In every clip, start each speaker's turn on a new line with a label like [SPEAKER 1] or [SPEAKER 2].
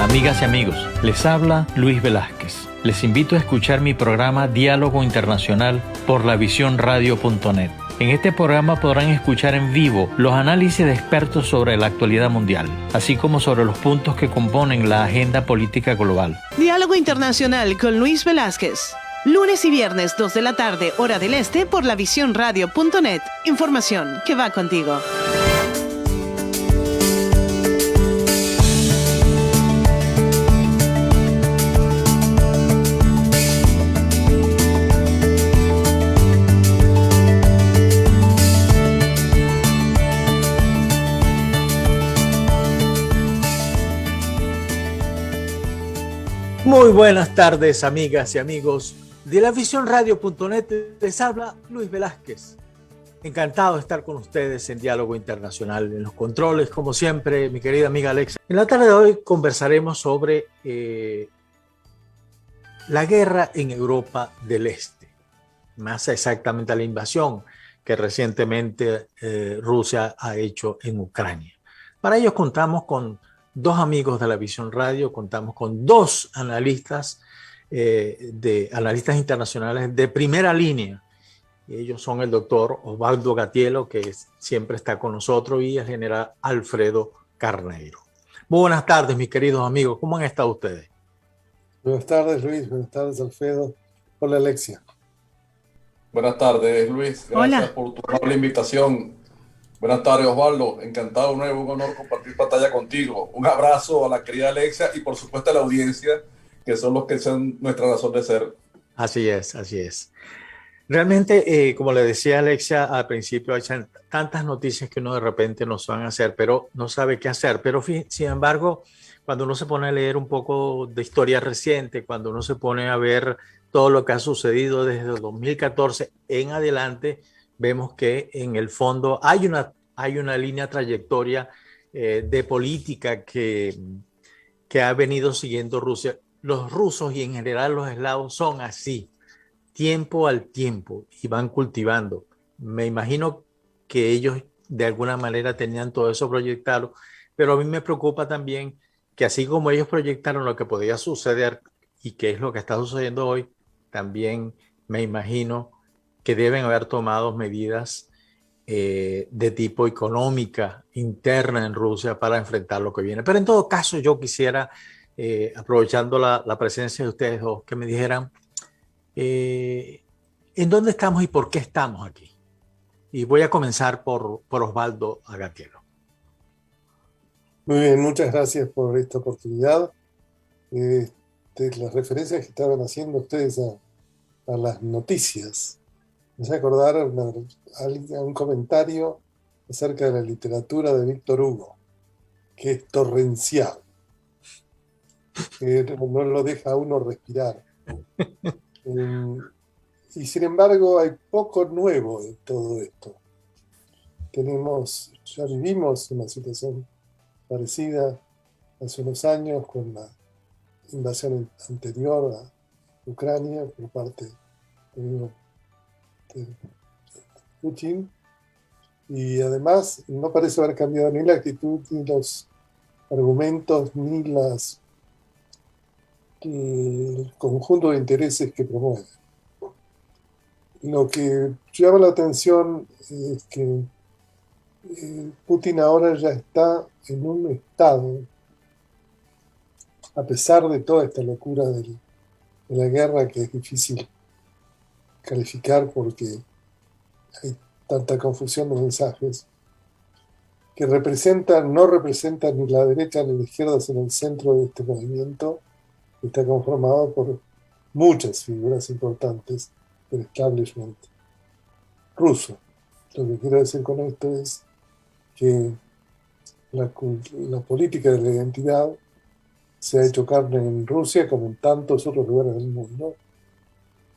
[SPEAKER 1] Amigas y amigos, les habla Luis Velázquez. Les invito a escuchar mi programa Diálogo Internacional por lavisiónradio.net. En este programa podrán escuchar en vivo los análisis de expertos sobre la actualidad mundial, así como sobre los puntos que componen la agenda política global.
[SPEAKER 2] Diálogo Internacional con Luis Velázquez. Lunes y viernes, 2 de la tarde, hora del este, por lavisiónradio.net. Información que va contigo.
[SPEAKER 3] Muy buenas tardes, amigas y amigos de lavisiónradio.net. Les habla Luis Velázquez. Encantado de estar con ustedes en Diálogo Internacional. En los controles, como siempre, mi querida amiga Alexa. En la tarde de hoy conversaremos sobre la guerra en Europa del Este, más exactamente la invasión que recientemente Rusia ha hecho en Ucrania. Para ello contamos con dos amigos de La Visión Radio, contamos con dos analistas, analistas internacionales de primera línea. Ellos son el doctor Osvaldo Gatiello, que siempre está con nosotros, y el general Alfredo Carneiro. Muy buenas tardes, mis queridos amigos. ¿Cómo han estado ustedes?
[SPEAKER 4] Buenas tardes, Luis. Buenas tardes, Alfredo. Hola, Alexia.
[SPEAKER 5] Buenas tardes, Luis. Gracias por tu amable invitación. Buenas tardes, Osvaldo. Encantado, un honor compartir pantalla contigo. Un abrazo a la querida Alexia y, por supuesto, a la audiencia, que son los que son nuestra razón de ser.
[SPEAKER 3] Así es, así es. Realmente, como le decía Alexia al principio, hay tantas noticias que uno de repente no sabe hacer, pero no sabe qué hacer. Pero, sin embargo, cuando uno se pone a leer un poco de historia reciente, cuando uno se pone a ver todo lo que ha sucedido desde el 2014 en adelante, vemos que en el fondo hay una línea trayectoria de política que ha venido siguiendo Rusia. Los rusos y en general los eslavos son así, tiempo al tiempo, y van cultivando. Me imagino que ellos de alguna manera tenían todo eso proyectado, pero a mí me preocupa también que así como ellos proyectaron lo que podía suceder y que es lo que está sucediendo hoy, también me imagino que deben haber tomado medidas de tipo económica interna en Rusia para enfrentar lo que viene. Pero en todo caso, yo quisiera, aprovechando la presencia de ustedes dos, que me dijeran en dónde estamos y por qué estamos aquí. Y voy a comenzar por Osvaldo Gatiello.
[SPEAKER 4] Muy bien, muchas gracias por esta oportunidad. De las referencias que estaban haciendo ustedes a las noticias, me hace acordar a un comentario acerca de la literatura de Víctor Hugo, que es torrencial, que no lo deja a uno respirar. Y sin embargo hay poco nuevo en todo esto. Ya vivimos una situación parecida hace unos años con la invasión anterior a Ucrania por parte de Putin, y además no parece haber cambiado ni la actitud, ni los argumentos, ni el conjunto de intereses que promueven. Lo que llama la atención es que Putin ahora ya está en un estado, a pesar de toda esta locura de la guerra, que es difícil calificar porque hay tanta confusión de mensajes, que no representa ni la derecha ni la izquierda, sino el centro de este movimiento, que está conformado por muchas figuras importantes del establishment ruso. Lo que quiero decir con esto es que la política de la identidad se ha hecho carne en Rusia como en tantos otros lugares del mundo,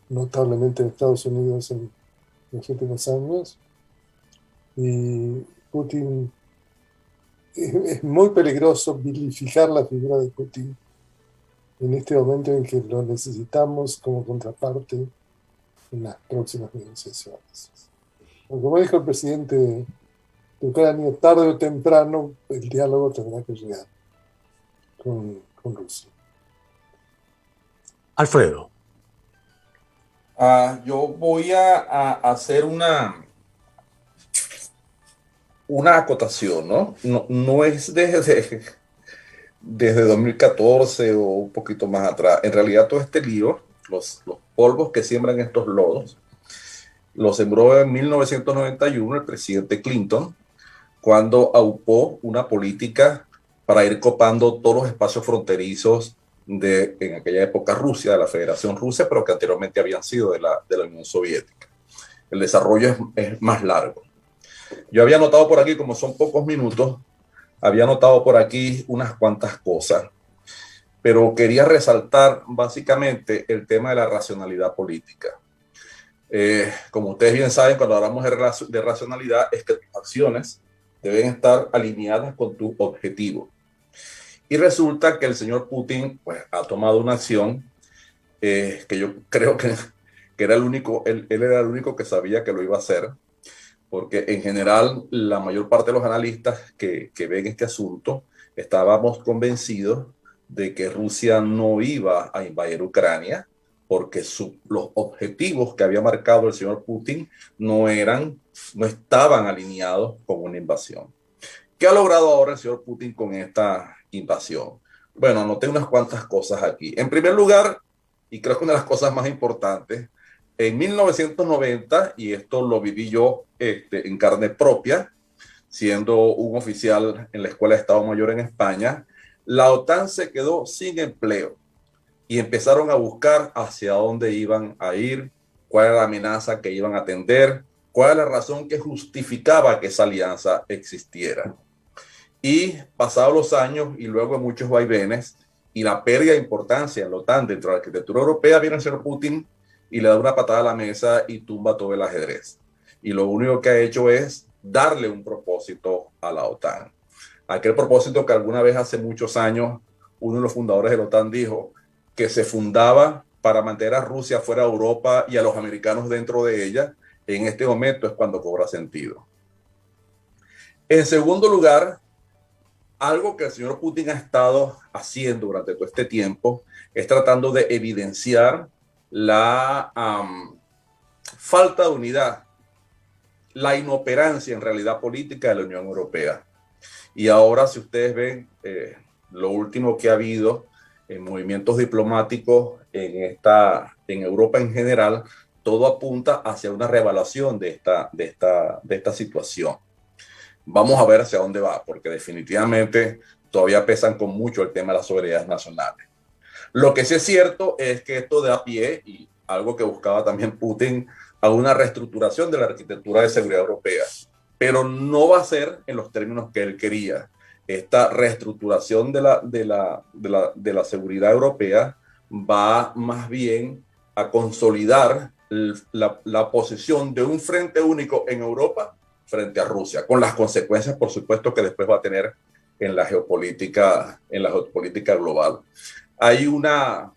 [SPEAKER 4] notablemente en Estados Unidos en los últimos años. Y Putin, es muy peligroso vilificar la figura de Putin en este momento en que lo necesitamos como contraparte en las próximas negociaciones. Como dijo el presidente de Ucrania, tarde o temprano el diálogo tendrá que llegar con con Rusia.
[SPEAKER 3] Alfredo.
[SPEAKER 5] Yo voy a hacer una acotación, ¿no? No es desde 2014 o un poquito más atrás. En realidad todo este lío, los polvos que siembran estos lodos, los sembró en 1991 el presidente Clinton, cuando aupó una política para ir copando todos los espacios fronterizos en aquella época Rusia, de la Federación Rusa, pero que anteriormente habían sido de la Unión Soviética. El desarrollo es más largo. Yo había notado por aquí, como son pocos minutos, había notado por aquí unas cuantas cosas, pero quería resaltar básicamente el tema de la racionalidad política. Como ustedes bien saben, cuando hablamos de racionalidad, es que tus acciones deben estar alineadas con tu objetivo. Y resulta que el señor Putin pues, ha tomado una acción que yo creo que era el único, él era el único que sabía que lo iba a hacer, porque en general la mayor parte de los analistas que ven este asunto estábamos convencidos de que Rusia no iba a invadir Ucrania, porque los objetivos que había marcado el señor Putin no estaban alineados con una invasión. ¿Qué ha logrado ahora el señor Putin con esta invasión? Bueno, anoté unas cuantas cosas aquí. En primer lugar, y creo que una de las cosas más importantes, en 1990, y esto lo viví yo en carne propia, siendo un oficial en la Escuela de Estado Mayor en España, la OTAN se quedó sin empleo y empezaron a buscar hacia dónde iban a ir, cuál era la amenaza que iban a atender, cuál era la razón que justificaba que esa alianza existiera. Y pasados los años y luego de muchos vaivenes y la pérdida de importancia en la OTAN dentro de la arquitectura europea, viene el señor Putin y le da una patada a la mesa y tumba todo el ajedrez. Y lo único que ha hecho es darle un propósito a la OTAN. Aquel propósito que alguna vez hace muchos años uno de los fundadores de la OTAN dijo que se fundaba para mantener a Rusia fuera de Europa y a los americanos dentro de ella, en este momento es cuando cobra sentido. En segundo lugar, algo que el señor Putin ha estado haciendo durante todo este tiempo es tratando de evidenciar la falta de unidad, la inoperancia en realidad política de la Unión Europea. Y ahora, si ustedes ven lo último que ha habido en movimientos diplomáticos en Europa en general, todo apunta hacia una reevaluación de esta situación. Vamos a ver hacia dónde va, porque definitivamente todavía pesan con mucho el tema de las soberanías nacionales. Lo que sí es cierto es que esto da pie, y algo que buscaba también Putin, a una reestructuración de la arquitectura de seguridad europea, pero no va a ser en los términos que él quería. Esta reestructuración de la seguridad europea va más bien a consolidar la posición de un frente único en Europa frente a Rusia, con las consecuencias, por supuesto, que después va a tener en la geopolítica global. Hay una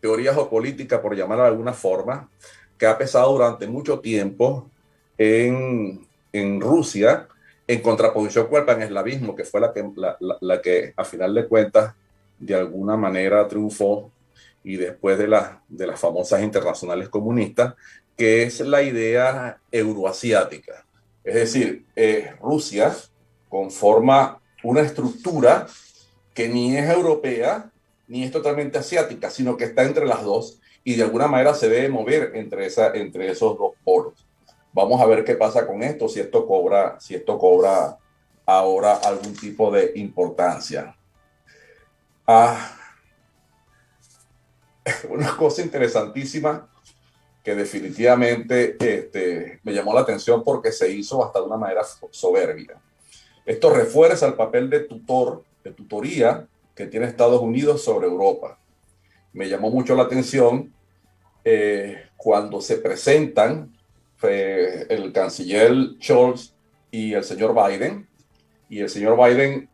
[SPEAKER 5] teoría geopolítica, por llamarla de alguna forma, que ha pesado durante mucho tiempo en Rusia, en contraposición con el paneslavismo, que fue la que a final de cuentas de alguna manera triunfó, y después de las famosas internacionales comunistas, que es la idea euroasiática. Es decir, Rusia conforma una estructura que ni es europea ni es totalmente asiática, sino que está entre las dos y de alguna manera se debe mover entre esos dos polos. Vamos a ver qué pasa con esto, si esto cobra ahora algún tipo de importancia. Una cosa interesantísima que definitivamente me llamó la atención porque se hizo hasta de una manera soberbia. Esto refuerza el papel de tutoría que tiene Estados Unidos sobre Europa. Me llamó mucho la atención cuando se presentan el canciller Scholz y el señor Biden, y el señor Biden,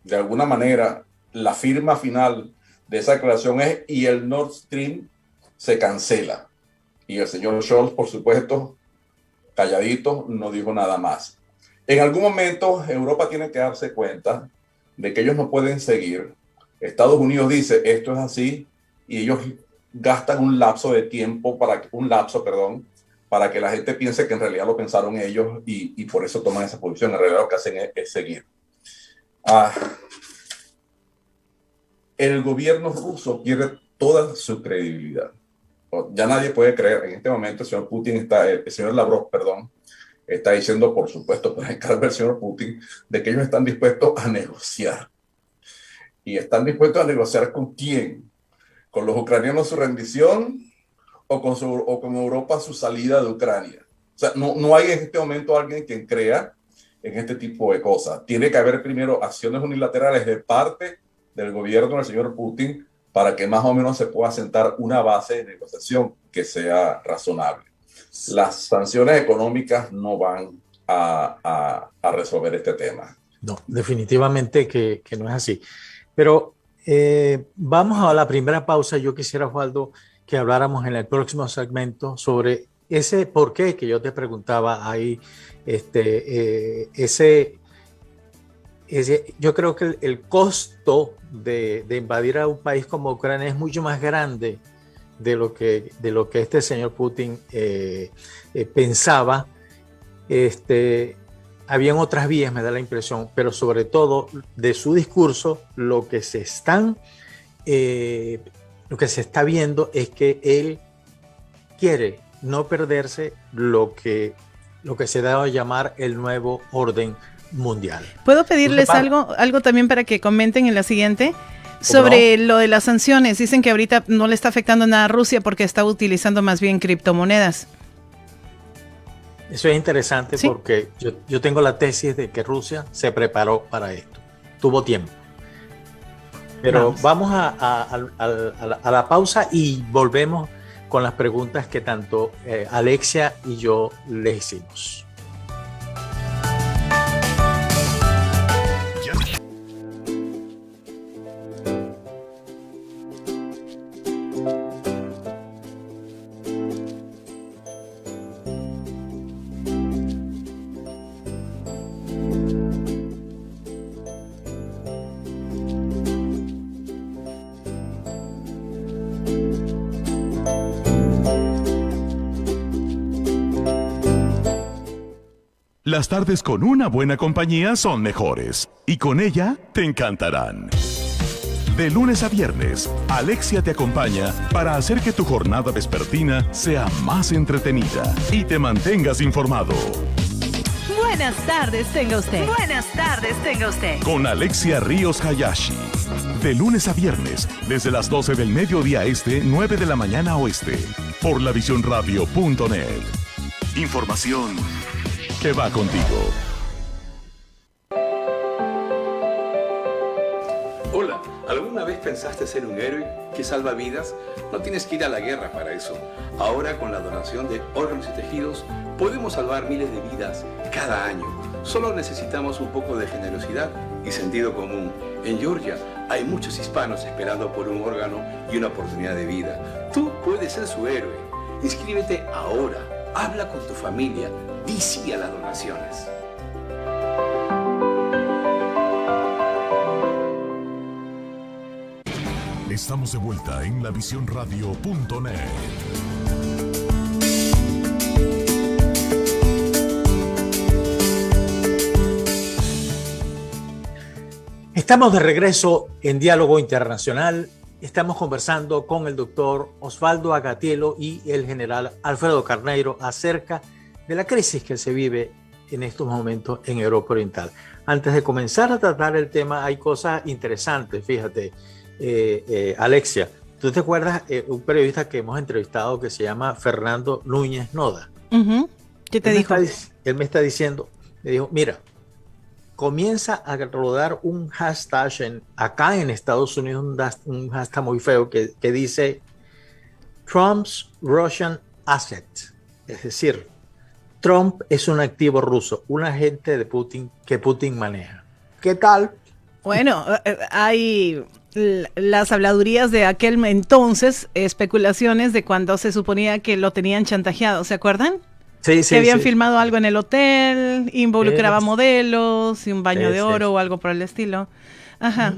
[SPEAKER 5] de alguna manera, la firma final de esa declaración es y el Nord Stream se cancela. Y el señor Scholz, por supuesto, calladito, no dijo nada más. En algún momento Europa tiene que darse cuenta de que ellos no pueden seguir. Estados Unidos dice, esto es así, y ellos gastan un lapso de tiempo, para que la gente piense que en realidad lo pensaron ellos y por eso toman esa posición. En realidad lo que hacen es seguir. El gobierno ruso pierde toda su credibilidad. Ya nadie puede creer. En este momento el señor Putin el señor Lavrov, está diciendo, por supuesto, por encargo del señor Putin, de que ellos están dispuestos a negociar. ¿Y están dispuestos a negociar con quién? ¿Con los ucranianos su rendición o con Europa su salida de Ucrania? O sea, no hay en este momento alguien quien crea en este tipo de cosas. Tiene que haber primero acciones unilaterales de parte del gobierno del señor Putin para que más o menos se pueda sentar una base de negociación que sea razonable. Las sanciones económicas no van a resolver este tema.
[SPEAKER 3] No, definitivamente que no es así. Pero vamos a la primera pausa. Yo quisiera, Osvaldo, que habláramos en el próximo segmento sobre ese por qué que yo te preguntaba ahí. Yo creo que el costo de invadir a un país como Ucrania es mucho más grande de lo que este señor Putin pensaba. Habían otras vías, me da la impresión, pero sobre todo de su discurso lo que se está viendo es que él quiere no perderse lo que se da a llamar el nuevo orden mundial.
[SPEAKER 2] ¿Puedo pedirles algo también para que comenten en la siguiente? Sobre lo de las sanciones. Dicen que ahorita no le está afectando nada a Rusia porque está utilizando más bien criptomonedas.
[SPEAKER 3] Eso es interesante, ¿sí? Porque yo tengo la tesis de que Rusia se preparó para esto. Tuvo tiempo. Pero vamos a la pausa y volvemos con las preguntas que tanto Alexia y yo le hicimos.
[SPEAKER 6] Las tardes con una buena compañía son mejores y con ella te encantarán. De lunes a viernes, Alexia te acompaña para hacer que tu jornada vespertina sea más entretenida y te mantengas informado.
[SPEAKER 7] Buenas tardes tenga usted. Buenas tardes tenga usted.
[SPEAKER 6] Con Alexia Ríos Hayashi. De lunes a viernes, desde las 12 del mediodía este, 9 de la mañana oeste. Por lavisionradio.net. Información que va contigo.
[SPEAKER 8] Hola, ¿alguna vez pensaste ser un héroe que salva vidas? No tienes que ir a la guerra para eso. Ahora, con la donación de órganos y tejidos, podemos salvar miles de vidas cada año. Solo necesitamos un poco de generosidad y sentido común. En Georgia hay muchos hispanos esperando por un órgano y una oportunidad de vida. Tú puedes ser su héroe. Inscríbete ahora. Habla con tu familia. Di sí a las donaciones.
[SPEAKER 6] Estamos de vuelta en lavisionradio.net.
[SPEAKER 3] Estamos de regreso en Diálogo Internacional. Estamos conversando con el doctor Osvaldo Agatiello y el general Alfredo Carneiro acerca de la crisis que se vive en estos momentos en Europa Oriental. Antes de comenzar a tratar el tema, hay cosas interesantes, fíjate, Alexia. ¿Tú te acuerdas un periodista que hemos entrevistado que se llama Fernando Núñez Noda?
[SPEAKER 2] ¿Qué te dijo?
[SPEAKER 3] Él me está diciendo, me dijo, mira, comienza a rodar un hashtag acá en Estados Unidos, un hashtag muy feo que dice Trump's Russian Asset. Es decir, Trump es un activo ruso, un agente de Putin que Putin maneja. ¿Qué tal?
[SPEAKER 2] Bueno, hay las habladurías de aquel entonces, especulaciones de cuando se suponía que lo tenían chantajeado, ¿se acuerdan?
[SPEAKER 3] Sí, sí,
[SPEAKER 2] que habían filmado algo en el hotel, involucraba modelos y un baño de oro
[SPEAKER 3] sí.
[SPEAKER 2] o algo por el estilo. Ajá.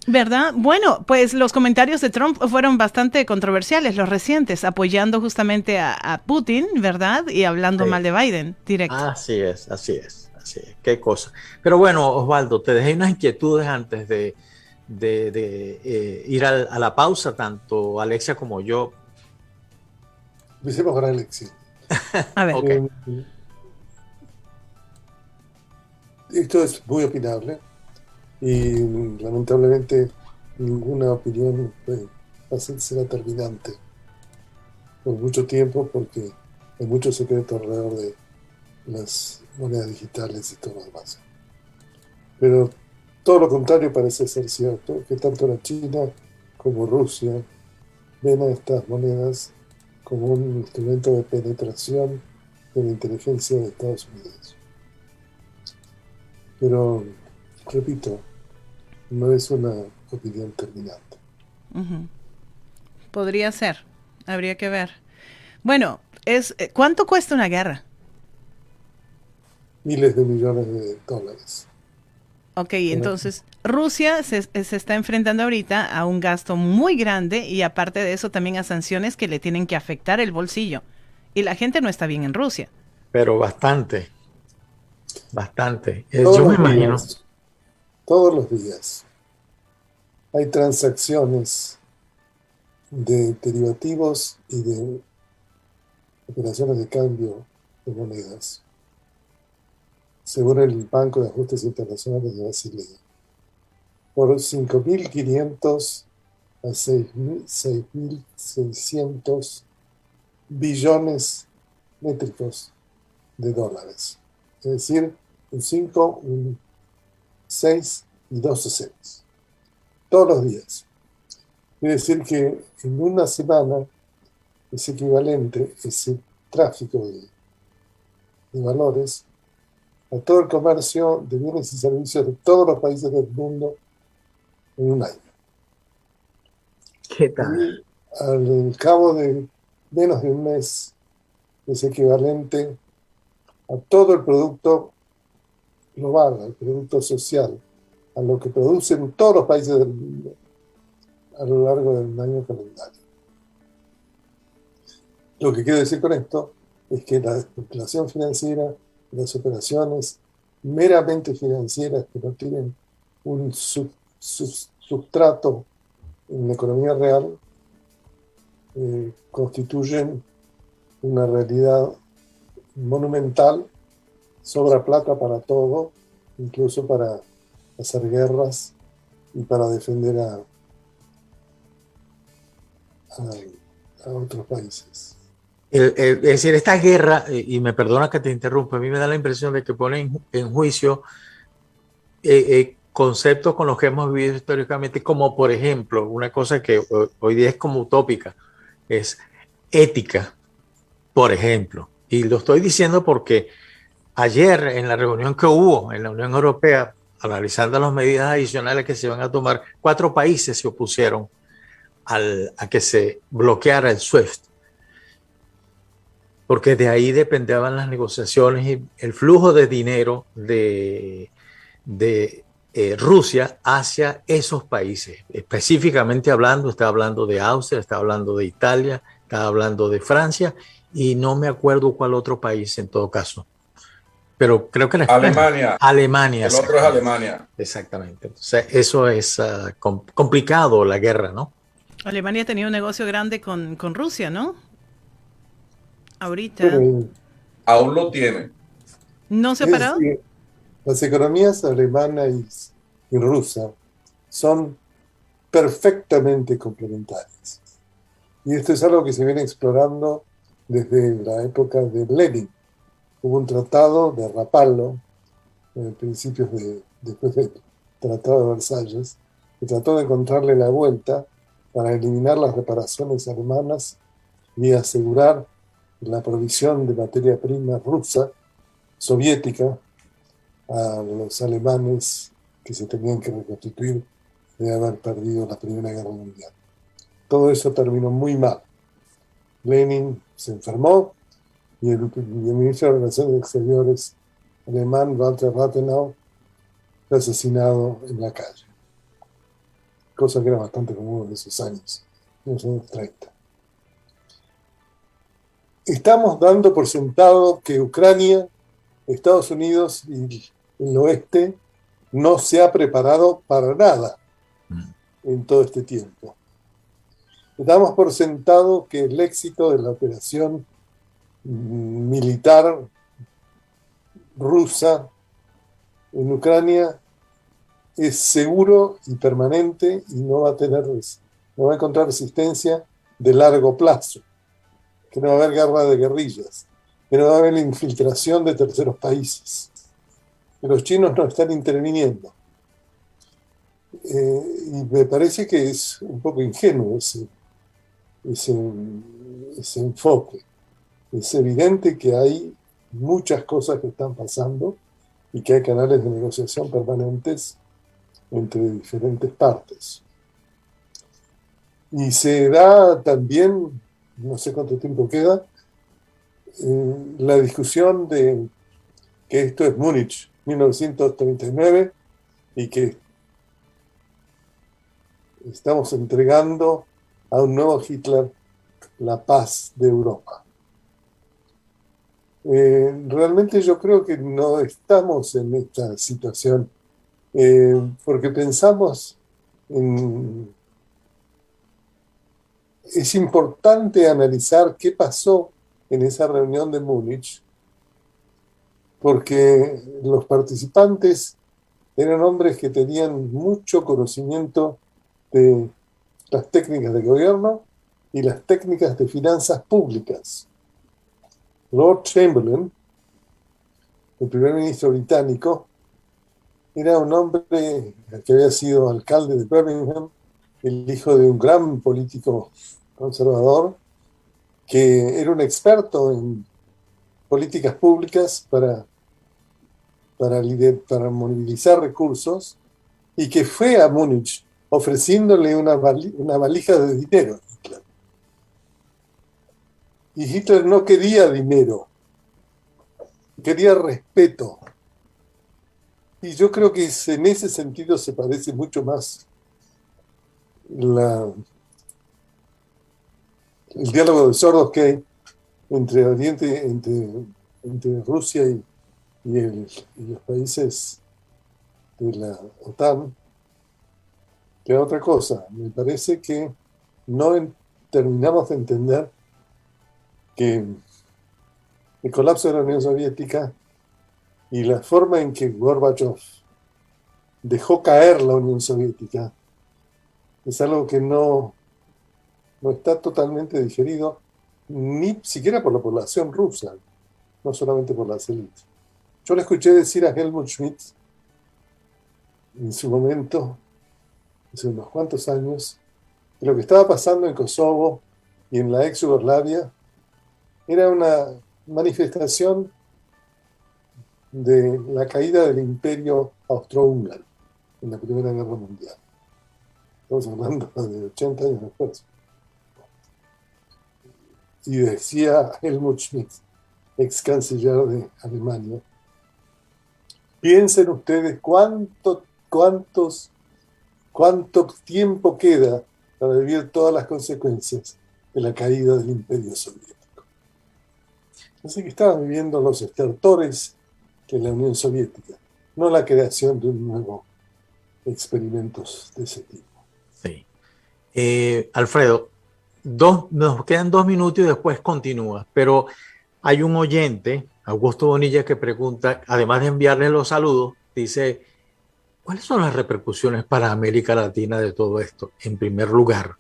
[SPEAKER 2] ¿Verdad? Bueno, pues los comentarios de Trump fueron bastante controversiales, los recientes, apoyando justamente a Putin, ¿verdad? Y hablando mal de Biden, directo.
[SPEAKER 3] Así es, así es, así es. Qué cosa. Pero bueno, Osvaldo, te dejé unas inquietudes antes de ir a la pausa, tanto Alexia como yo.
[SPEAKER 4] Empecemos con Alexia.
[SPEAKER 2] A ver.
[SPEAKER 3] Okay.
[SPEAKER 4] Esto es muy opinable y lamentablemente ninguna opinión será terminante por mucho tiempo, porque hay mucho secreto alrededor de las monedas digitales y todo lo demás. Pero todo lo contrario parece ser cierto, que tanto la China como Rusia ven a estas monedas como un instrumento de penetración de la inteligencia de Estados Unidos. Pero, repito, no es una opinión terminante.
[SPEAKER 2] Podría ser, habría que ver. Bueno, ¿cuánto cuesta una guerra?
[SPEAKER 4] Miles de millones de dólares.
[SPEAKER 2] Ok, entonces Rusia se está enfrentando ahorita a un gasto muy grande y aparte de eso también a sanciones que le tienen que afectar el bolsillo. Y la gente no está bien en Rusia.
[SPEAKER 3] Pero bastante. Yo me imagino.
[SPEAKER 4] Todos los días hay transacciones de derivativos y de operaciones de cambio de monedas, según el Banco de Ajustes Internacionales de Basilea, por 5.500 a 6.600 billones métricos de dólares. Es decir, un 5, un 6 y 12 ceros. Todos los días. Quiere decir que en una semana es equivalente ese tráfico de valores a todo el comercio de bienes y servicios de todos los países del mundo en un año.
[SPEAKER 3] ¿Qué tal?
[SPEAKER 4] Y al cabo de menos de un mes es equivalente a todo el producto global, al producto social, a lo que producen todos los países del mundo a lo largo del año calendario. Lo que quiero decir con esto es que la especulación financiera, las operaciones meramente financieras que no tienen un substrato en la economía real, constituyen una realidad monumental. Sobra plata para todo, incluso para hacer guerras y para defender a otros países.
[SPEAKER 3] Es decir, esta guerra, y me perdona que te interrumpa, a mí me da la impresión de que pone en juicio conceptos con los que hemos vivido históricamente, como por ejemplo, una cosa que hoy día es como utópica, es ética, por ejemplo. Y lo estoy diciendo porque ayer en la reunión que hubo en la Unión Europea, analizando las medidas adicionales que se van a tomar, 4 países se opusieron a que se bloqueara el SWIFT, porque de ahí dependaban las negociaciones y el flujo de dinero de Rusia hacia esos países. Específicamente hablando, está hablando de Austria, está hablando de Italia, está hablando de Francia y no me acuerdo cuál otro país en todo caso. Pero creo que la
[SPEAKER 5] Alemania.
[SPEAKER 3] Alemania.
[SPEAKER 5] El otro es Alemania.
[SPEAKER 3] Exactamente. Entonces, eso es complicado, la guerra, ¿no?
[SPEAKER 2] Alemania tenía un negocio grande con Rusia, ¿no? Ahorita.
[SPEAKER 5] Aún lo tiene.
[SPEAKER 2] ¿No se ha parado?
[SPEAKER 4] Las economías alemana y rusa son perfectamente complementarias. Y esto es algo que se viene explorando desde la época de Lenin. Hubo un tratado de Rapallo, después del Tratado de Versalles, que trató de encontrarle la vuelta para eliminar las reparaciones alemanas y asegurar la provisión de materia prima rusa, soviética, a los alemanes que se tenían que reconstituir de haber perdido la Primera Guerra Mundial. Todo eso terminó muy mal. Lenin se enfermó y el ministro de Relaciones Exteriores alemán, Walter Rathenau, fue asesinado en la calle. cosa que era bastante común en esos años, en los años 30. Estamos dando por sentado que Ucrania, Estados Unidos y el oeste no se ha preparado para nada en todo este tiempo. Damos por sentado que el éxito de la operación militar rusa en Ucrania es seguro y permanente y no va a encontrar resistencia de largo plazo, que no va a haber guerra de guerrillas, que no va a haber la infiltración de terceros países, que los chinos no están interviniendo. Y me parece que es un poco ingenuo ese enfoque. Es evidente que hay muchas cosas que están pasando y que hay canales de negociación permanentes entre diferentes partes. Y se da también, no sé cuánto tiempo queda, la discusión de que esto es Múnich 1939 y que estamos entregando a un nuevo Hitler la paz de Europa. Realmente yo creo que no estamos en esta situación porque pensamos en... Es importante analizar qué pasó en esa reunión de Múnich, porque los participantes eran hombres que tenían mucho conocimiento de las técnicas de gobierno y las técnicas de finanzas públicas. Lord Chamberlain, el primer ministro británico, era un hombre que había sido alcalde de Birmingham, el hijo de un gran político conservador, que era un experto en políticas públicas para movilizar recursos, y que fue a Múnich ofreciéndole una valija de dinero a Hitler. Y Hitler no quería dinero, quería respeto. Y yo creo que en ese sentido se parece mucho más el diálogo de sordos que hay entre Oriente, entre Rusia y los países de la OTAN, que otra cosa. Me parece que no terminamos de entender que el colapso de la Unión Soviética y la forma en que Gorbachev dejó caer la Unión Soviética es algo que no está totalmente digerido, ni siquiera por la población rusa, no solamente por las élites. Yo le escuché decir a Helmut Schmidt en su momento, hace unos cuantos años, que lo que estaba pasando en Kosovo y en la ex Yugoslavia era una manifestación de la caída del imperio austrohúngaro en la Primera Guerra Mundial. Estamos hablando de 80 años después. Y decía Helmut Schmidt, ex canciller de Alemania, piensen ustedes cuánto tiempo queda para vivir todas las consecuencias de la caída del imperio soviético. Así que estaban viviendo los estertores de la Unión Soviética, no la creación de un nuevo experimentos de ese tipo.
[SPEAKER 3] Sí. Alfredo, nos quedan 2 minutos y después continúa, pero hay un oyente, Augusto Bonilla, que pregunta, además de enviarle los saludos, dice, ¿cuáles son las repercusiones para América Latina de todo esto? En primer lugar.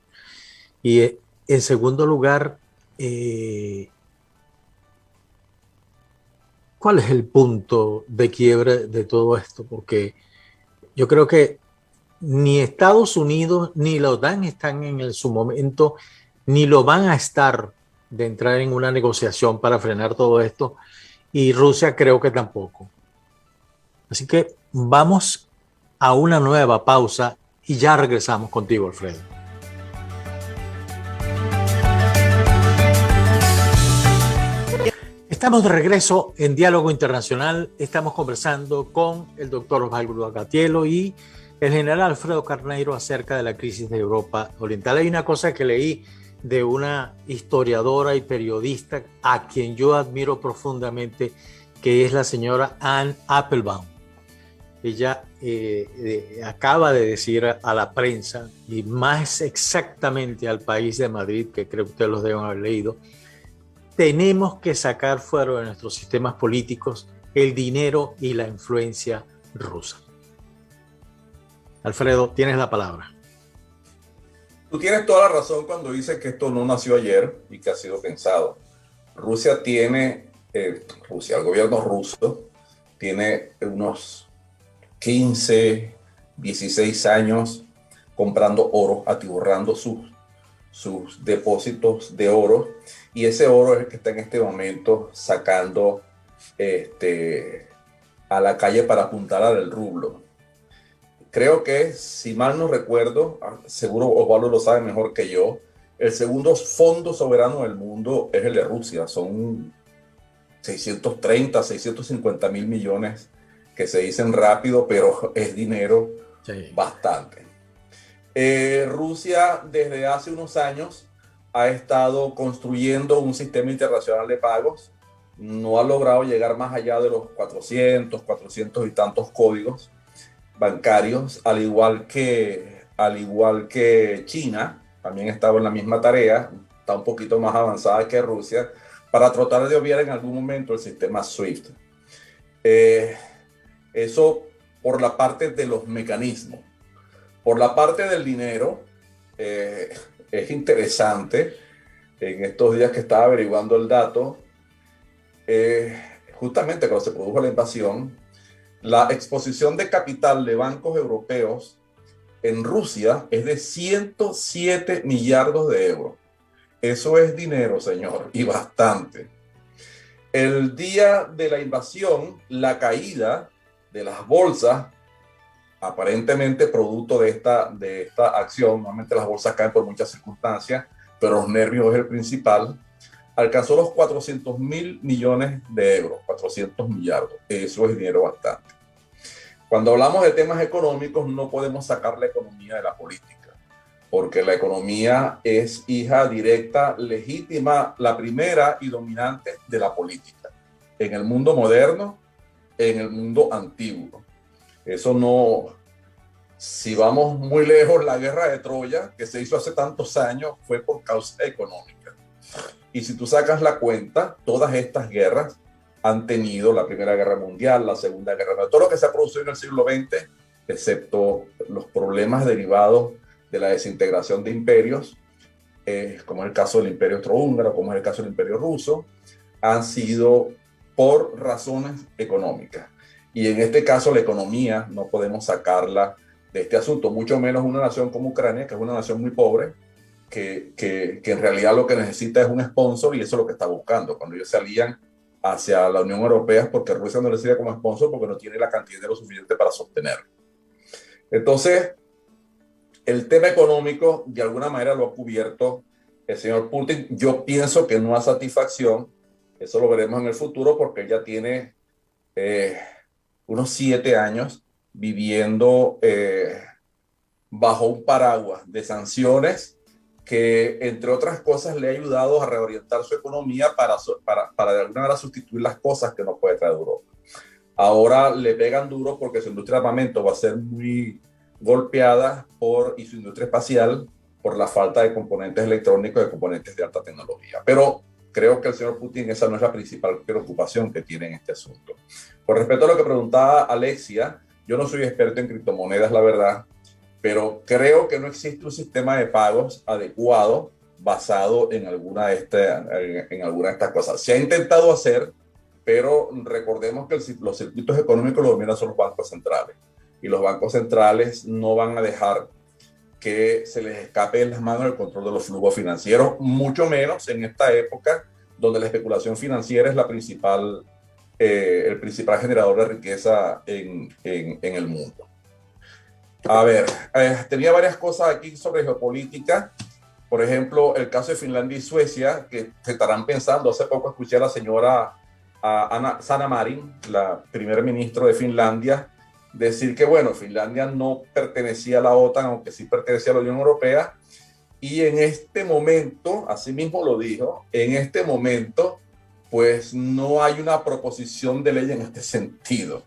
[SPEAKER 3] Y en segundo lugar, ¿cuál es el punto de quiebre de todo esto? Porque yo creo que ni Estados Unidos ni la OTAN están en su momento, ni lo van a estar de entrar en una negociación para frenar todo esto, y Rusia creo que tampoco. Así que vamos a una nueva pausa y ya regresamos contigo, Alfredo. Estamos de regreso en Diálogo Internacional. Estamos conversando con el doctor Osvaldo Gatiello y el general Alfredo Carneiro acerca de la crisis de Europa Oriental. Hay una cosa que leí de una historiadora y periodista a quien yo admiro profundamente, que es la señora Anne Applebaum. Ella acaba de decir a la prensa, y más exactamente al País de Madrid, que creo que ustedes los deben haber leído, tenemos que sacar fuera de nuestros sistemas políticos el dinero y la influencia rusa. Alfredo, tienes la palabra.
[SPEAKER 5] Tú tienes toda la razón cuando dices que esto no nació ayer y que ha sido pensado. Rusia tiene, el gobierno ruso tiene unos 15, 16 años comprando oro, atiborrando sus depósitos de oro, y ese oro es el que está en este momento sacando a la calle para apuntalar el rublo. Creo que, si mal no recuerdo, seguro Osvaldo lo sabe mejor que yo, el segundo fondo soberano del mundo es el de Rusia. Son 630, 650 mil millones, que se dicen rápido, pero es dinero bastante. Rusia desde hace unos años ha estado construyendo un sistema internacional de pagos. No ha logrado llegar más allá de los 400 y tantos códigos bancarios, al igual que China, también estaba en la misma tarea, está un poquito más avanzada que Rusia, para tratar de obviar en algún momento el sistema SWIFT. Eso por la parte de los mecanismos. Por la parte del dinero, es interesante, en estos días que estaba averiguando el dato, justamente cuando se produjo la invasión, la exposición de capital de bancos europeos en Rusia es de 107 millardos de euros. Eso es dinero, señor, y bastante. El día de la invasión, la caída de las bolsas, aparentemente producto de esta acción, normalmente las bolsas caen por muchas circunstancias, pero los nervios es el principal, alcanzó los 400 mil millones de euros, 400 millardos. Eso es dinero bastante. Cuando hablamos de temas económicos, no podemos sacar la economía de la política, porque la economía es hija directa, legítima, la primera y dominante de la política, en el mundo moderno, en el mundo antiguo. Eso no, si vamos muy lejos, la guerra de Troya, que se hizo hace tantos años, fue por causa económica. Y si tú sacas la cuenta, todas estas guerras han tenido, la Primera Guerra Mundial, la Segunda Guerra Mundial, todo lo que se ha producido en el siglo XX, excepto los problemas derivados de la desintegración de imperios, como es el caso del Imperio Austrohúngaro, como es el caso del Imperio Ruso, han sido por razones económicas. Y en este caso la economía no podemos sacarla de este asunto, mucho menos una nación como Ucrania, que es una nación muy pobre, que en realidad lo que necesita es un sponsor, y eso es lo que está buscando. Cuando ellos se alían hacia la Unión Europea es porque Rusia no le sirve como sponsor, porque no tiene la cantidad de lo suficiente para sostenerlo. Entonces, el tema económico de alguna manera lo ha cubierto el señor Putin. Yo pienso que no a satisfacción, eso lo veremos en el futuro, porque él ya tiene unos 7 años viviendo bajo un paraguas de sanciones que, entre otras cosas, le ha ayudado a reorientar su economía para de alguna manera sustituir las cosas que no puede traer Europa. Ahora le pegan duro porque su industria de armamento va a ser muy golpeada y su industria espacial por la falta de componentes electrónicos, de componentes de alta tecnología. Pero creo que el señor Putin esa no es la principal preocupación que tiene en este asunto. Con respecto a lo que preguntaba Alexia, yo no soy experto en criptomonedas, la verdad, pero creo que no existe un sistema de pagos adecuado basado en alguna de estas cosas. Se ha intentado hacer, pero recordemos que los circuitos económicos los dominan son los bancos centrales, y los bancos centrales no van a dejar que se les escape de las manos el control de los flujos financieros, mucho menos en esta época donde la especulación financiera es el principal generador de riqueza en el mundo. A ver, tenía varias cosas aquí sobre geopolítica. Por ejemplo, el caso de Finlandia y Suecia, que se estarán pensando. Hace poco escuché a la señora Sanna Marin, la primer ministro de Finlandia, decir que, bueno, Finlandia no pertenecía a la OTAN, aunque sí pertenecía a la Unión Europea, y en este momento, así mismo lo dijo, en este momento, pues no hay una proposición de ley en este sentido.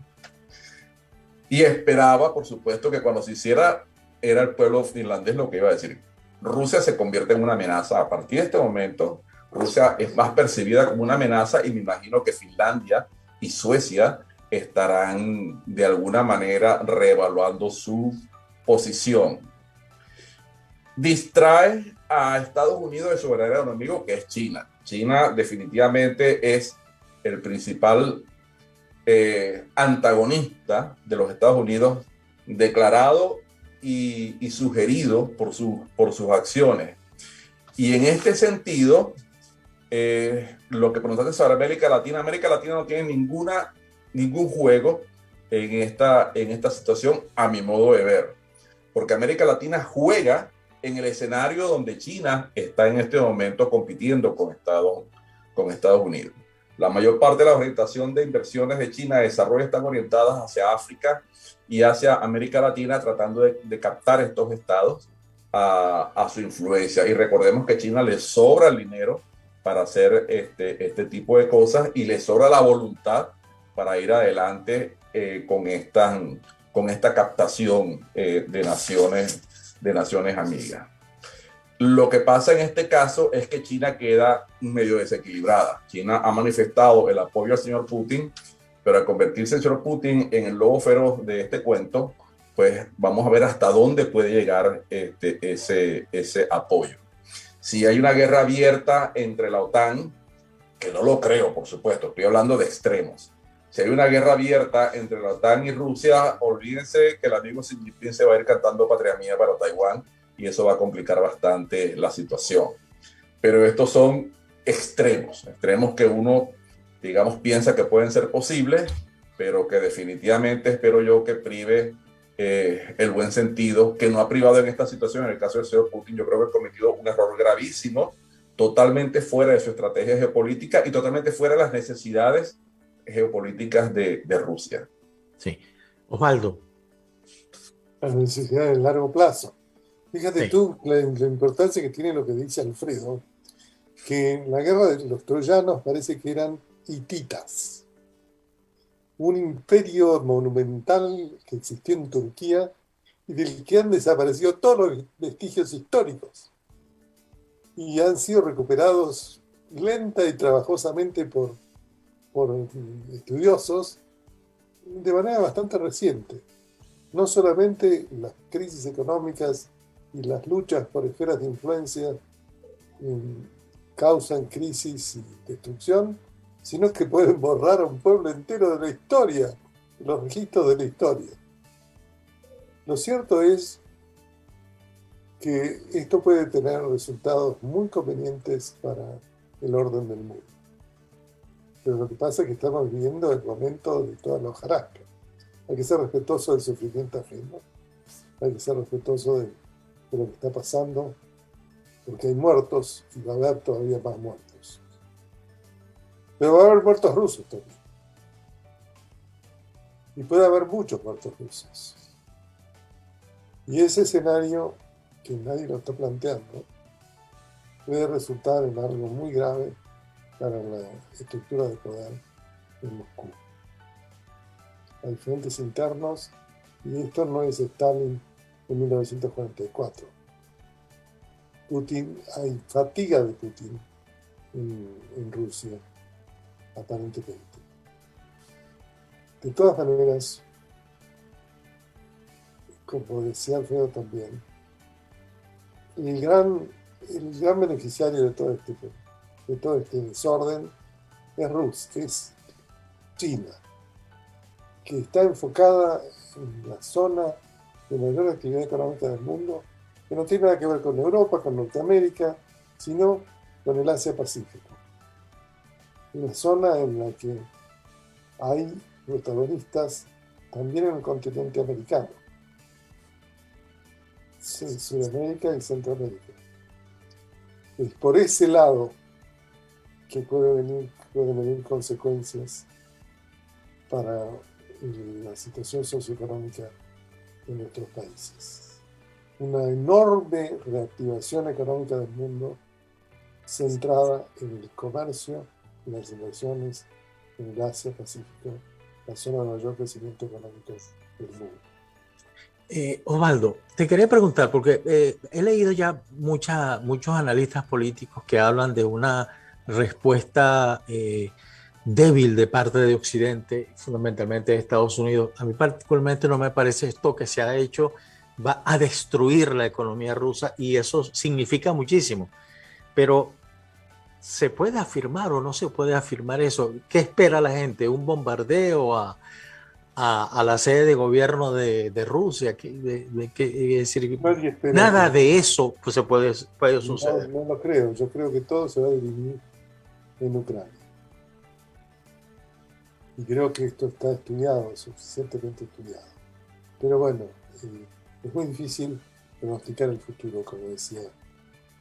[SPEAKER 5] Y esperaba, por supuesto, que cuando se hiciera, era el pueblo finlandés lo que iba a decir. Rusia se convierte en una amenaza. A partir de este momento, Rusia es más percibida como una amenaza y me imagino que Finlandia y Suecia estarán de alguna manera reevaluando su posición. Distrae a Estados Unidos de su verdadero enemigo, que es China. China definitivamente es el principal antagonista de los Estados Unidos, declarado y sugerido por sus acciones. Y en este sentido, lo que conocemos sobre América Latina no tiene ningún juego en esta situación, a mi modo de ver, porque América Latina juega en el escenario donde China está en este momento compitiendo con Estados Unidos. La mayor parte de la orientación de inversiones de China de desarrollo están orientadas hacia África y hacia América Latina, tratando de captar estos estados a su influencia. Y recordemos que a China le sobra el dinero para hacer este tipo de cosas y le sobra la voluntad para ir adelante con esta captación de naciones amigas. Lo que pasa en este caso es que China queda medio desequilibrada. China ha manifestado el apoyo al señor Putin, pero al convertirse el señor Putin en el lobo feroz de este cuento, pues vamos a ver hasta dónde puede llegar ese apoyo. Si hay una guerra abierta entre la OTAN, que no lo creo, por supuesto, estoy hablando de extremos. Si hay una guerra abierta entre la OTAN y Rusia, olvídense que el amigo Xi Jinping se va a ir cantando Patria Mía para Taiwán, y eso va a complicar bastante la situación. Pero estos son extremos que uno, digamos, piensa que pueden ser posibles, pero que definitivamente espero yo que prive el buen sentido, que no ha privado en esta situación. En el caso del señor Putin, yo creo que ha cometido un error gravísimo, totalmente fuera de su estrategia geopolítica y totalmente fuera de las necesidades geopolíticas de Rusia.
[SPEAKER 3] Sí. Osvaldo.
[SPEAKER 4] Las necesidades de largo plazo. Fíjate
[SPEAKER 3] Sí.
[SPEAKER 4] tú la importancia que tiene lo que dice Alfredo, que en la guerra de los troyanos parece que eran hititas, un imperio monumental que existió en Turquía y del que han desaparecido todos los vestigios históricos y han sido recuperados lenta y trabajosamente por estudiosos de manera bastante reciente. No solamente las crisis económicas y las luchas por esferas de influencia causan crisis y destrucción, sino que pueden borrar a un pueblo entero de la historia, de los registros de la historia. Lo cierto es que esto puede tener resultados muy convenientes para el orden del mundo. Pero lo que pasa es que estamos viviendo el momento de toda la hojarasca. Hay que ser respetuoso del sufrimiento ajeno, hay que ser respetuoso de lo que está pasando, porque hay muertos y va a haber todavía más muertos. Pero va a haber muertos rusos también. Y puede haber muchos muertos rusos. Y ese escenario, que nadie lo está planteando, puede resultar en algo muy grave para la estructura de poder en Moscú. Hay frentes internos, y esto no es Stalin en 1944. Hay fatiga de Putin en Rusia, aparentemente. De todas maneras, como decía Alfredo también, el gran beneficiario de todo este desorden es China, que está enfocada en la zona de mayor actividad económica del mundo, que no tiene nada que ver con Europa, con Norteamérica, sino con el Asia-Pacífico. Una zona en la que hay protagonistas también en el continente americano, Sudamérica y Centroamérica. Es por ese lado que pueden venir consecuencias para la situación socioeconómica de nuestros países. Una enorme reactivación económica del mundo centrada en el comercio y las inversiones en el Asia-Pacífico, la zona de mayor crecimiento económico del mundo.
[SPEAKER 3] Osvaldo, te quería preguntar, porque he leído ya muchos analistas políticos que hablan de una respuesta débil de parte de Occidente, fundamentalmente de Estados Unidos. A mí particularmente no me parece esto que se ha hecho va a destruir la economía rusa y eso significa muchísimo. Pero ¿se puede afirmar o no se puede afirmar eso? ¿Qué espera la gente? ¿Un bombardeo a la sede de gobierno de Rusia? Es decir, nada de eso pues, puede suceder.
[SPEAKER 4] No lo creo. Yo creo que todo se va a dirimir en Ucrania. Y creo que esto está estudiado, suficientemente estudiado. Pero bueno, es muy difícil pronosticar el futuro, como decía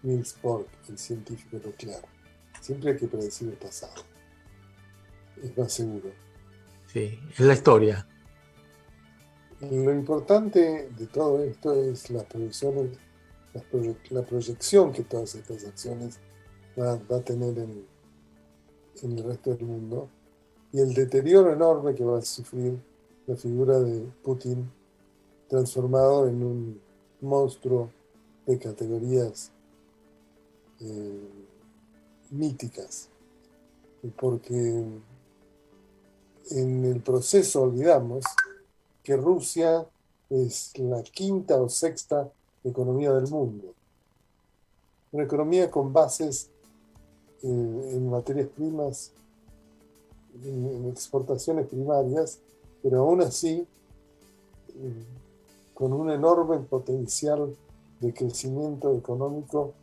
[SPEAKER 4] Niels Bohr, el científico nuclear. Siempre hay que predecir el pasado. Es más seguro.
[SPEAKER 3] Sí, es la historia.
[SPEAKER 4] Lo importante de todo esto es las proyecciones, la proyección que todas estas acciones va a tener en el resto del mundo y el deterioro enorme que va a sufrir la figura de Putin transformado en un monstruo de categorías míticas, porque en el proceso olvidamos que Rusia es la quinta o sexta economía del mundo. Una economía con bases en materias primas, en exportaciones primarias, pero aún así con un enorme potencial de crecimiento económico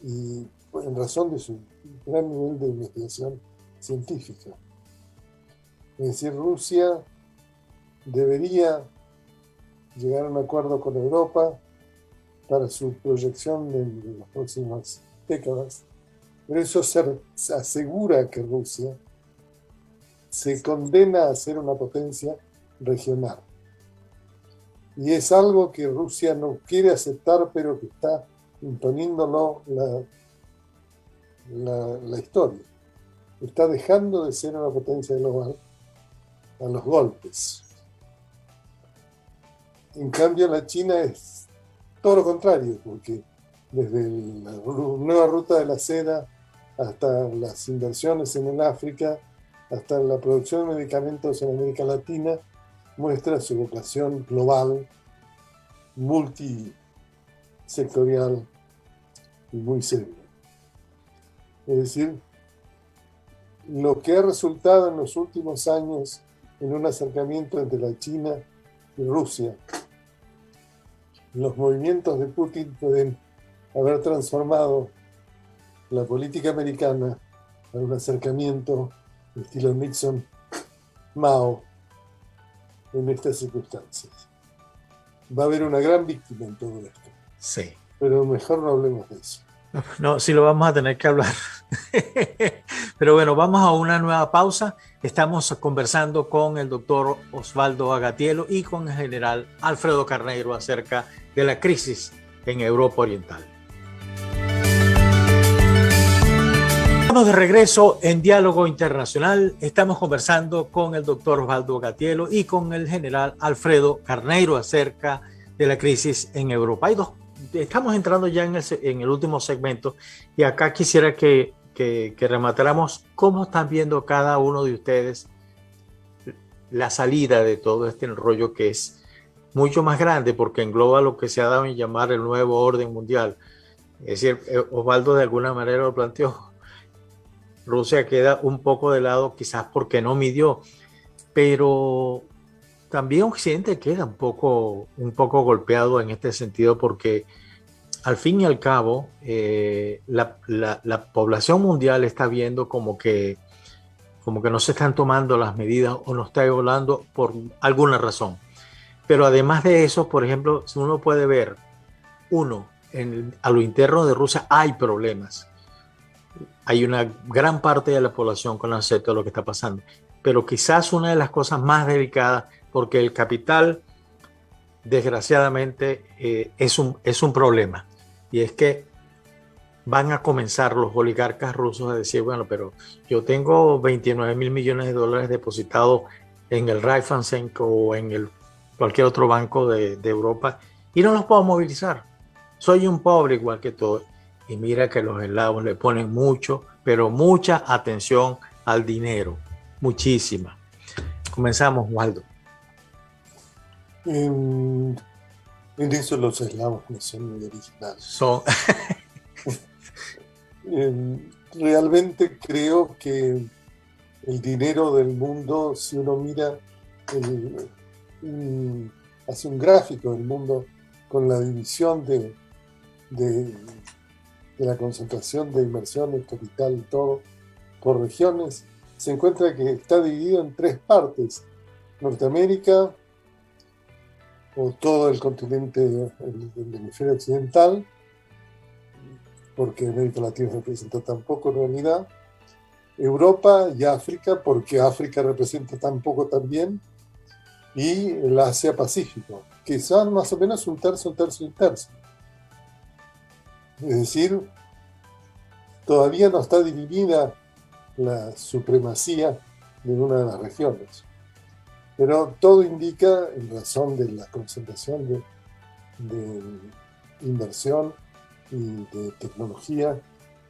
[SPEAKER 4] y en razón de su gran nivel de investigación científica. Es decir, Rusia debería llegar a un acuerdo con Europa para su proyección en las próximas décadas, pero eso se asegura que Rusia se condena a ser una potencia regional. Y es algo que Rusia no quiere aceptar, pero que está imponiéndolo la historia. Está dejando de ser una potencia global a los golpes. En cambio, la China es todo lo contrario, porque desde la nueva ruta de la seda hasta las inversiones en el África, hasta la producción de medicamentos en América Latina, muestra su vocación global, multisectorial y muy seria. Es decir, lo que ha resultado en los últimos años en un acercamiento entre la China y Rusia, los movimientos de Putin pueden haber transformado la política americana en un acercamiento de estilo Nixon-Mao en estas circunstancias. Va a haber una gran víctima en todo esto.
[SPEAKER 3] Sí.
[SPEAKER 4] Pero mejor no hablemos de eso.
[SPEAKER 3] No, sí lo vamos a tener que hablar. Pero bueno, vamos a una nueva pausa. Estamos conversando con el doctor Osvaldo Agatielo y con el general Alfredo Carneiro acerca de la crisis en Europa Oriental. Estamos de regreso en Diálogo Internacional. Estamos conversando con el doctor Osvaldo Agatielo y con el general Alfredo Carneiro acerca de la crisis en Europa. Estamos entrando ya en el último segmento y acá quisiera que rematáramos cómo están viendo cada uno de ustedes la salida de todo este rollo que es mucho más grande porque engloba lo que se ha dado en llamar el nuevo orden mundial. Es decir, Osvaldo de alguna manera lo planteó. Rusia queda un poco de lado quizás porque no midió, pero también Occidente queda un poco golpeado en este sentido porque al fin y al cabo la población mundial está viendo como que no se están tomando las medidas o no está volando por alguna razón. Pero además de eso, por ejemplo, si uno puede ver, a lo interno de Rusia hay problemas. Hay una gran parte de la población que no acepta lo que está pasando. pero quizás una de las cosas más delicadas, porque el capital, desgraciadamente, es un problema. Y es que van a comenzar los oligarcas rusos a decir, bueno, pero yo tengo 29.000 millones de dólares depositados en el Raiffeisen o en cualquier otro banco de Europa y no los puedo movilizar. Soy un pobre igual que todo. Y mira que los eslavos le ponen mucho, pero mucha atención al dinero. Muchísima. Comenzamos, Waldo.
[SPEAKER 4] En eso los eslavos no son muy originales. Realmente creo que el dinero del mundo, si uno mira, hace un gráfico del mundo con la división de la concentración de inversiones, capital y todo, por regiones, se encuentra que está dividido en 3 partes. Norteamérica, o todo el continente del hemisferio occidental, porque América Latina representa tan poco en realidad, Europa y África, porque África representa tan poco también, y el Asia-Pacífico, que son más o menos un tercio, un tercio, un tercio. Es decir, todavía no está dividida la supremacía de una de las regiones. Pero todo indica, en razón de la concentración de inversión y de tecnología,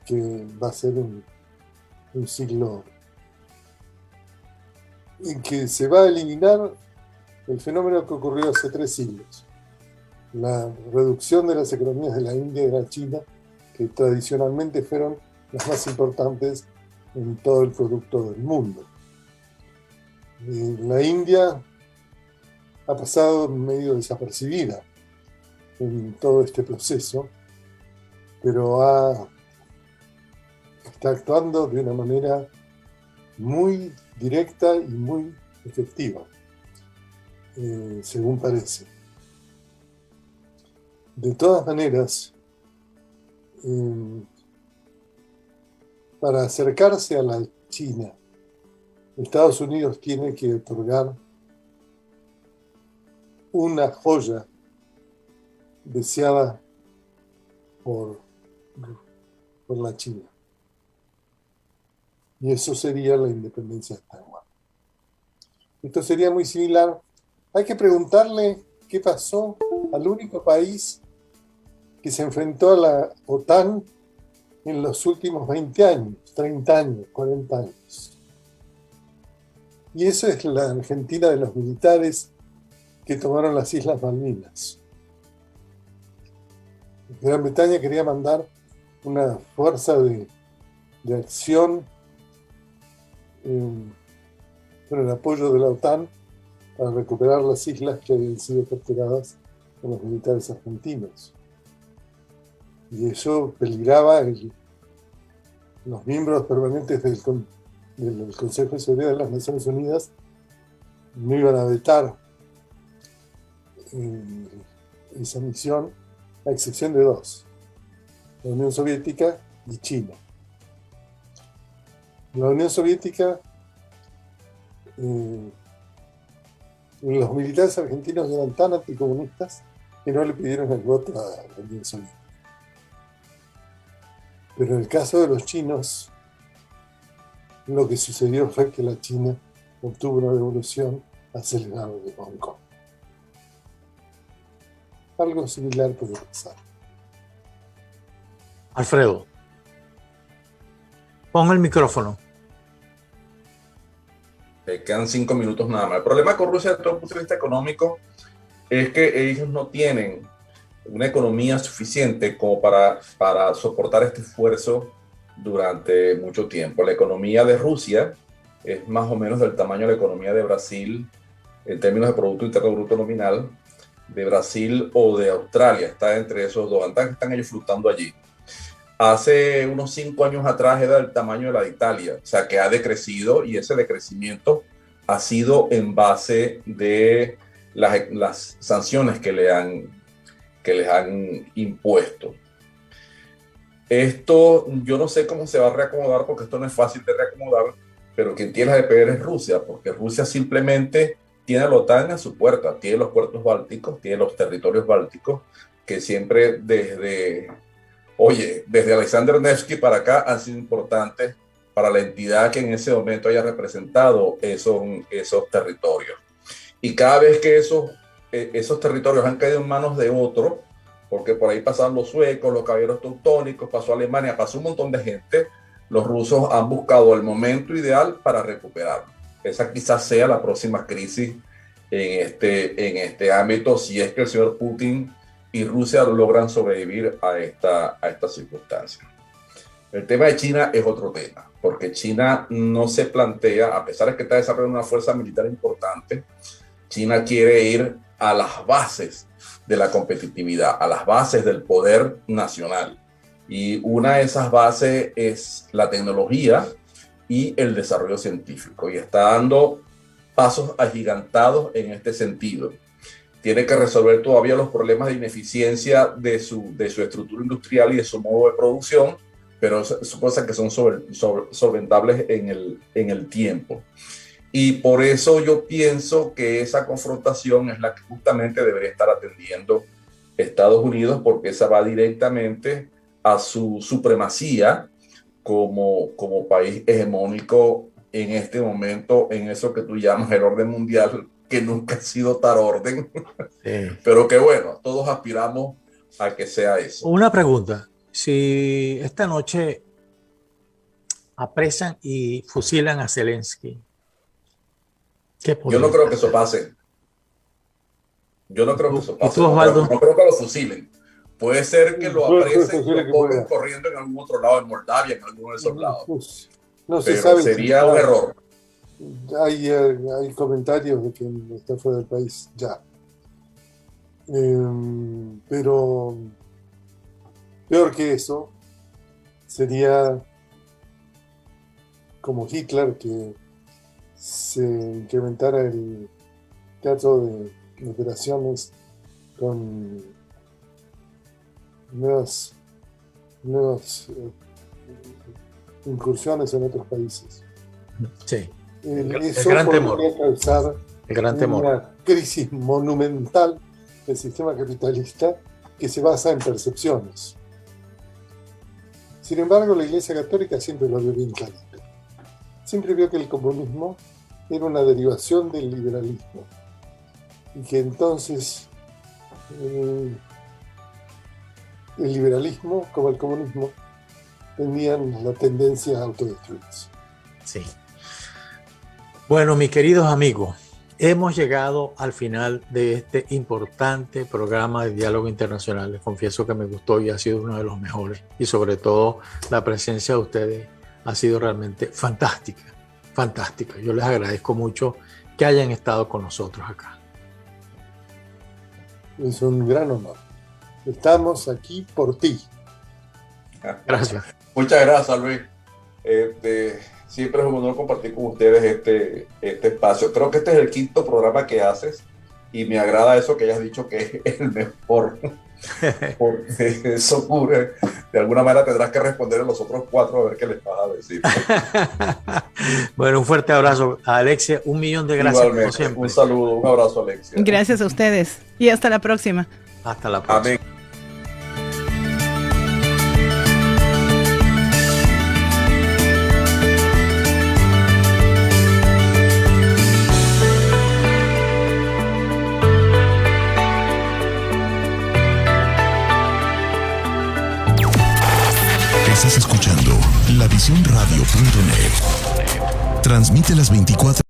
[SPEAKER 4] que va a ser un siglo en que se va a eliminar el fenómeno que ocurrió hace 3 siglos. La reducción de las economías de la India y de la China, que tradicionalmente fueron las más importantes en todo el producto del mundo. La India ha pasado medio desapercibida en todo este proceso, pero está actuando de una manera muy directa y muy efectiva, según parece. De todas maneras, para acercarse a la China, Estados Unidos tiene que otorgar una joya deseada por la China. Y eso sería la independencia de Taiwán. Esto sería muy similar. Hay que preguntarle qué pasó al único país que se enfrentó a la OTAN en los últimos 20 años, 30 años, 40 años. Y eso es la Argentina de los militares que tomaron las Islas Malvinas. Gran Bretaña quería mandar una fuerza de acción con el apoyo de la OTAN para recuperar las islas que habían sido capturadas por los militares argentinos. Y eso peligraba los miembros permanentes del Consejo de Seguridad de las Naciones Unidas no iban a vetar esa misión, a excepción de 2, la Unión Soviética y China. La Unión Soviética, los militares argentinos eran tan anticomunistas que no le pidieron el voto a la Unión Soviética. Pero en el caso de los chinos, lo que sucedió fue que la China obtuvo una devolución acelerada de Hong Kong. Algo similar puede pasar.
[SPEAKER 3] Alfredo, pon el micrófono.
[SPEAKER 5] Quedan 5 minutos nada más. El problema con Rusia desde el punto de vista económico es que ellos no tienen una economía suficiente como para soportar este esfuerzo durante mucho tiempo. La economía de Rusia es más o menos del tamaño de la economía de Brasil en términos de Producto Interno Bruto nominal, de Brasil o de Australia. Está entre esos dos. Están ellos flotando allí. Hace unos 5 años atrás era del tamaño de la de Italia, o sea que ha decrecido, y ese decrecimiento ha sido en base de las sanciones que les han impuesto. Esto yo no sé cómo se va a reacomodar, porque esto no es fácil de reacomodar, pero quien tiene de perder es Rusia, porque Rusia simplemente tiene a la OTAN a su puerta, tiene los puertos bálticos, tiene los territorios bálticos, que siempre desde Alexander Nevsky para acá han sido importantes para la entidad que en ese momento haya representado esos territorios. Y cada vez que esos territorios han caído en manos de otros, porque por ahí pasaron los suecos, los caballeros teutónicos, pasó Alemania, pasó un montón de gente, los rusos han buscado el momento ideal para recuperarlo. Esa quizás sea la próxima crisis en este ámbito, si es que el señor Putin y Rusia logran sobrevivir a esta circunstancia. El tema de China es otro tema, porque China no se plantea, a pesar de que está desarrollando una fuerza militar importante, China quiere ir a las bases de la competitividad, a las bases del poder nacional. Y una de esas bases es la tecnología y el desarrollo científico. Y está dando pasos agigantados en este sentido. Tiene que resolver todavía los problemas de ineficiencia de su estructura industrial y de su modo de producción, pero son cosas que son solventables en el tiempo. Y por eso yo pienso que esa confrontación es la que justamente debería estar atendiendo Estados Unidos, porque esa va directamente a su supremacía como país hegemónico en este momento, en eso que tú llamas el orden mundial, que nunca ha sido tal orden, sí. Pero que bueno, todos aspiramos a que sea eso.
[SPEAKER 3] Una pregunta, si esta noche apresan y fusilan a Zelensky,
[SPEAKER 5] yo no creo que eso pase. Yo no creo que eso pase.
[SPEAKER 3] ¿Y tú, Osvaldo?
[SPEAKER 5] No creo que lo fusilen. Puede ser que lo apresen y lo pongan corriendo en algún otro lado, en Moldavia, en alguno de esos lados.
[SPEAKER 4] No se
[SPEAKER 5] pero
[SPEAKER 4] sabe,
[SPEAKER 5] sería un error.
[SPEAKER 4] Hay comentarios de que está fuera del país ya. Pero peor que eso sería como Hitler, que se incrementara el teatro de operaciones con nuevas incursiones en otros países.
[SPEAKER 3] Sí.
[SPEAKER 4] Eso
[SPEAKER 3] gran
[SPEAKER 4] podría
[SPEAKER 3] temor.
[SPEAKER 4] causar
[SPEAKER 3] El gran temor.
[SPEAKER 4] una crisis monumental del sistema capitalista que se basa en percepciones. Sin embargo, la Iglesia Católica siempre lo vio bien clarito. Siempre vio que el comunismo era una derivación del liberalismo y que entonces el liberalismo, como el comunismo, tenían la tendencia a autodestruirse.
[SPEAKER 3] Sí. Bueno, mis queridos amigos, hemos llegado al final de este importante programa de Diálogo Internacional. Les confieso que me gustó y ha sido uno de los mejores. Y sobre todo, la presencia de ustedes ha sido realmente fantástica, fantástica. Yo les agradezco mucho que hayan estado con nosotros acá.
[SPEAKER 4] Es un gran honor. Estamos aquí por ti.
[SPEAKER 3] Gracias.
[SPEAKER 5] Muchas gracias, Luis. Siempre es un honor compartir con ustedes este espacio. Creo que este es el 5º programa que haces y me agrada eso que hayas dicho que es el mejor. Porque eso ocurre. De alguna manera tendrás que responder a los otros 4 a ver qué les vas a decir.
[SPEAKER 3] Bueno, un fuerte abrazo a Alexia. 1.000.000 de gracias.
[SPEAKER 5] Igualmente,
[SPEAKER 3] como siempre.
[SPEAKER 5] un saludo, un abrazo, Alexia.
[SPEAKER 2] Gracias a ustedes y hasta la próxima.
[SPEAKER 3] Hasta la próxima.
[SPEAKER 5] Amén.
[SPEAKER 6] Estás escuchando lavisiónradio.net. Transmite las 24